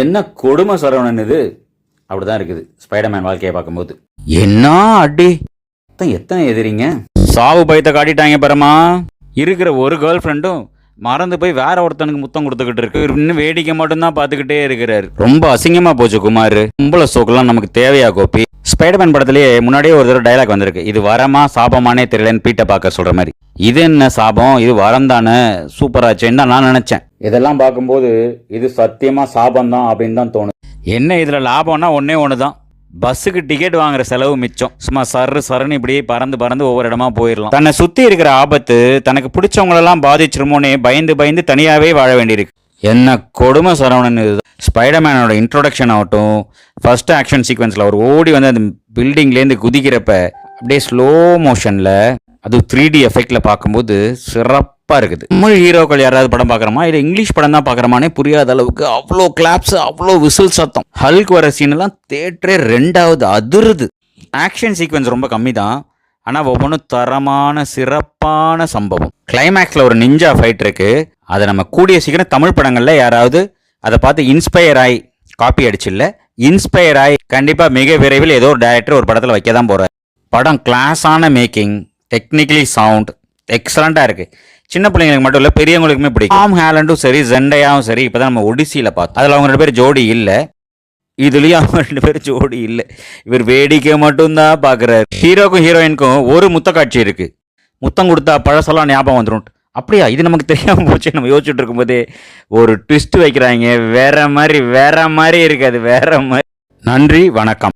என்ன கொடுமை சரவணன் இது. அப்படிதான் இருக்குது ஸ்பைடர்மேன் வாழ்க்கையை பார்க்கும்போது. என்ன அடி, எத்தனை எதிரிங்க, சாவு பயத்தை காட்டிட்டாங்க பரமா. இருக்கிற ஒரு கேர்ள் ஃப்ரெண்டும் மறந்து போய் வேற ஒருத்தனுக்கு முத்தம் கொடுத்துக்கிட்டு இருக்கு. இன்னும் வேடிக்கை மட்டும்தான் பார்த்துக்கிட்டே இருக்கிறாரு. ரொம்ப அசிங்கமா போச்சு குமார். கும்பல சோக்கெல்லாம் நமக்கு தேவையா கோபி? ஸ்பைடர்மேன் படத்திலேயே முன்னாடியே ஒரு தடவை டைலாக் வந்திருக்கு, இது வரமா சாபமானே தெரியலன்னு பீட்டை பார்க்க சொல்ற மாதிரி. இது என்ன சாபம், இது வரம் தானே, சூப்பராச்சேன்னு தான் நான் நினைச்சேன். இதெல்லாம் பார்க்கும்போது இது சத்தியமா சாபம் தான் அப்படின்னு தான் தோணுது. என்ன இதுல லாபம்னா ஒன்னே ஒண்ணுதான், பஸ்ஸுக்கு டிக்கெட் வாங்குற செலவு மிச்சம். சும்மா சருன்னு இப்படியே பறந்து பறந்து ஒவ்வொரு இடமா போயிடலாம். தன்னை சுத்தி இருக்கிற ஆபத்து தனக்கு பிடிச்சவங்களெல்லாம் பாதிச்சிருமோனே பயந்து தனியாவே வாழ வேண்டியிருக்கு. என்ன கொடுமை சரவணன் இதுதான். ஸ்பைடர்மேனோட இன்ட்ரோடக்ஷன் ஆகட்டும், ஃபர்ஸ்ட் ஆக்ஷன் சீக்வன்ஸில் அவர் ஓடி வந்து அந்த பில்டிங்லேருந்து குதிக்கிறப்ப அப்படியே ஸ்லோ மோஷனில், அது 3D எஃபெக்டில் பார்க்கும்போது சிறப்பாக இருக்குது. தமிழ் ஹீரோக்கள் யாராவது படம் பார்க்குறோமா இல்லை இங்கிலீஷ் படம் தான் பார்க்குறோமானே புரியாத அளவுக்கு அவ்வளோ கிளாப்ஸ், அவ்வளோ விசில் சத்தம். ஹல்க் வர சீனெல்லாம் தேட்டரே ரெண்டாவது அதிருது. ஆக்ஷன் சீக்வன்ஸ் ரொம்ப கம்மி தான், ஆனால் ஒவ்வொன்றும் தரமான சிறப்பான சம்பவம். கிளைமேக்ஸில் ஒரு நிஞ்சா ஃபைட் இருக்குது. அதை நம்ம கூடிய சீக்கிரம் தமிழ் படங்களில் யாராவது அதை பார்த்து இன்ஸ்பயர் ஆகி, காப்பி அடிச்சில்ல, இன்ஸ்பயர் ஆகி கண்டிப்பாக மிக விரைவில் ஏதோ ஒரு டைரக்டர் ஒரு படத்தில் வைக்க தான் போகிறார். படம் கிளாஸான மேக்கிங், டெக்னிக்கலி சவுண்ட் எக்ஸலண்ட்டாக இருக்குது. சின்ன பிள்ளைங்களுக்கு மட்டும் இல்லை, பெரியவங்களுக்குமே பிடிக்கும். டாம் ஹாலண்டும் சரி, ஜெண்டையாவும் சரி, இப்போ தான் நம்ம ஒடிசியில் பார்த்தோம். அதில் அவங்க 2 பேர் ஜோடி இல்லை, இதுலேயும் அவங்க 2 பேர் ஜோடி இல்லை. இவர் வேடிக்கை மட்டும்தான் பார்க்குறாரு. ஹீரோக்கும் ஹீரோயினுக்கும் ஒரு முத்த காட்சி இருக்குது. முத்தம் கொடுத்தா பழசெல்லாம் ஞாபகம் வந்துடும். அப்படியா, இது நமக்கு தெரியாமல் போச்சு. நம்ம யோசிச்சுட்டு இருக்கும்போதே ஒரு ட்விஸ்ட் வைக்கிறாங்க, வேற மாதிரி இருக்குது, அது வேற மாதிரி. நன்றி, வணக்கம்.